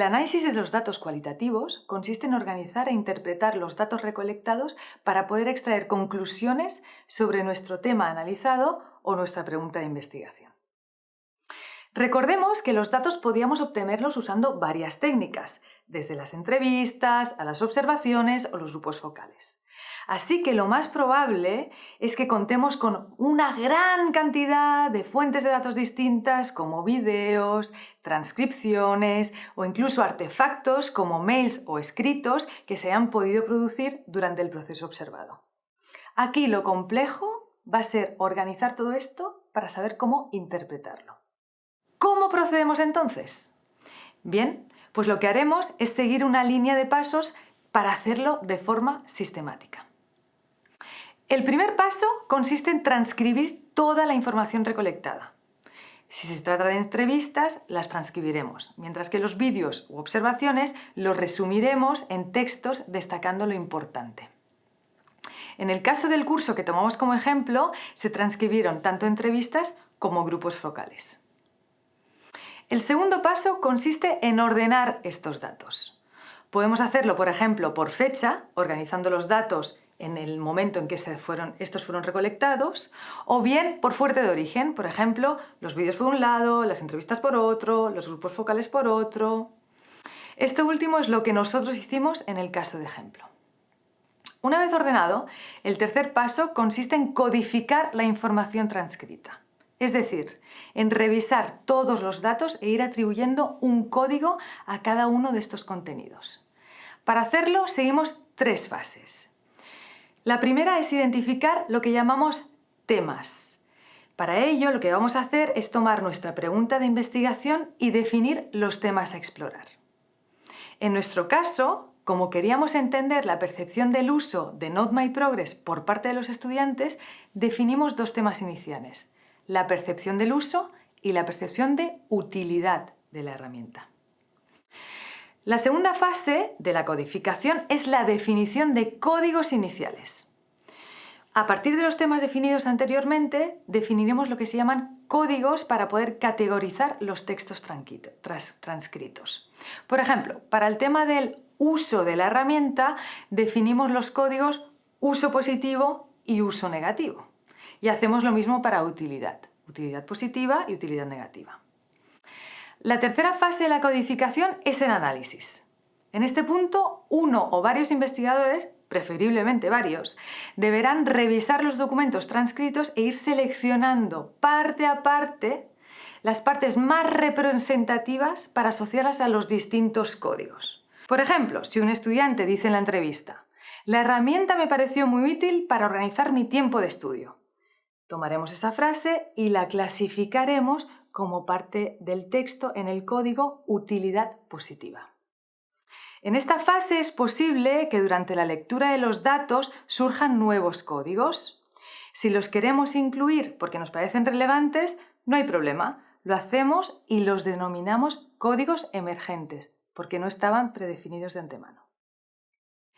El análisis de los datos cualitativos consiste en organizar e interpretar los datos recolectados para poder extraer conclusiones sobre nuestro tema analizado o nuestra pregunta de investigación. Recordemos que los datos podíamos obtenerlos usando varias técnicas, desde las entrevistas a las observaciones o los grupos focales. Así que lo más probable es que contemos con una gran cantidad de fuentes de datos distintas como videos, transcripciones o incluso artefactos como mails o escritos que se hayan podido producir durante el proceso observado. Aquí lo complejo va a ser organizar todo esto para saber cómo interpretarlo. ¿Cómo procedemos entonces? Bien, pues lo que haremos es seguir una línea de pasos para hacerlo de forma sistemática. El primer paso consiste en transcribir toda la información recolectada. Si se trata de entrevistas, las transcribiremos, mientras que los vídeos u observaciones los resumiremos en textos destacando lo importante. En el caso del curso que tomamos como ejemplo, se transcribieron tanto entrevistas como grupos focales. El segundo paso consiste en ordenar estos datos. Podemos hacerlo, por ejemplo, por fecha, organizando los datos en el momento en que estos fueron recolectados, o bien por fuente de origen, por ejemplo, los vídeos por un lado, las entrevistas por otro, los grupos focales por otro. Esto último es lo que nosotros hicimos en el caso de ejemplo. Una vez ordenado, el tercer paso consiste en codificar la información transcrita. Es decir, en revisar todos los datos e ir atribuyendo un código a cada uno de estos contenidos. Para hacerlo seguimos 3 fases. La primera es identificar lo que llamamos temas. Para ello, lo que vamos a hacer es tomar nuestra pregunta de investigación y definir los temas a explorar. En nuestro caso, como queríamos entender la percepción del uso de Note My Progress por parte de los estudiantes, definimos 2 temas iniciales: la percepción del uso y la percepción de utilidad de la herramienta. La segunda fase de la codificación es la definición de códigos iniciales. A partir de los temas definidos anteriormente, definiremos lo que se llaman códigos para poder categorizar los textos transcritos. Por ejemplo, para el tema del uso de la herramienta, definimos los códigos uso positivo y uso negativo. Y hacemos lo mismo para utilidad positiva y utilidad negativa. La tercera fase de la codificación es el análisis. En este punto, uno o varios investigadores, preferiblemente varios, deberán revisar los documentos transcritos e ir seleccionando parte a parte las partes más representativas para asociarlas a los distintos códigos. Por ejemplo, si un estudiante dice en la entrevista: «La herramienta me pareció muy útil para organizar mi tiempo de estudio», tomaremos esa frase y la clasificaremos como parte del texto en el código utilidad positiva. En esta fase es posible que durante la lectura de los datos surjan nuevos códigos. Si los queremos incluir porque nos parecen relevantes, no hay problema. Lo hacemos y los denominamos códigos emergentes, porque no estaban predefinidos de antemano.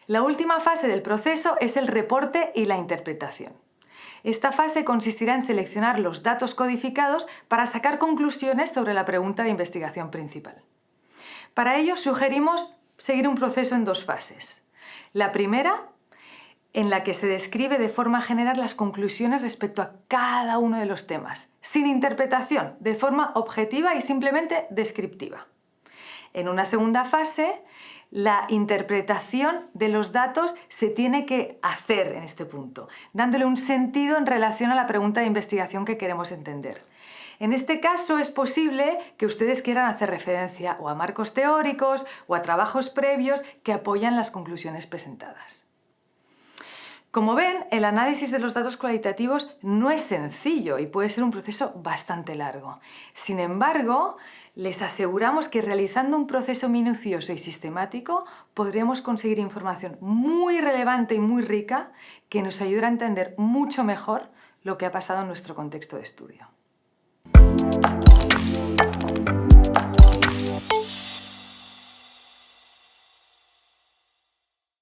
La última fase del proceso es el reporte y la interpretación. Esta fase consistirá en seleccionar los datos codificados para sacar conclusiones sobre la pregunta de investigación principal. Para ello sugerimos seguir un proceso en 2 fases. La primera, en la que se describe de forma general las conclusiones respecto a cada uno de los temas, sin interpretación, de forma objetiva y simplemente descriptiva. En una segunda fase, la interpretación de los datos se tiene que hacer en este punto, dándole un sentido en relación a la pregunta de investigación que queremos entender. En este caso es posible que ustedes quieran hacer referencia o a marcos teóricos o a trabajos previos que apoyan las conclusiones presentadas. Como ven, el análisis de los datos cualitativos no es sencillo y puede ser un proceso bastante largo. Sin embargo, les aseguramos que realizando un proceso minucioso y sistemático podremos conseguir información muy relevante y muy rica que nos ayudará a entender mucho mejor lo que ha pasado en nuestro contexto de estudio.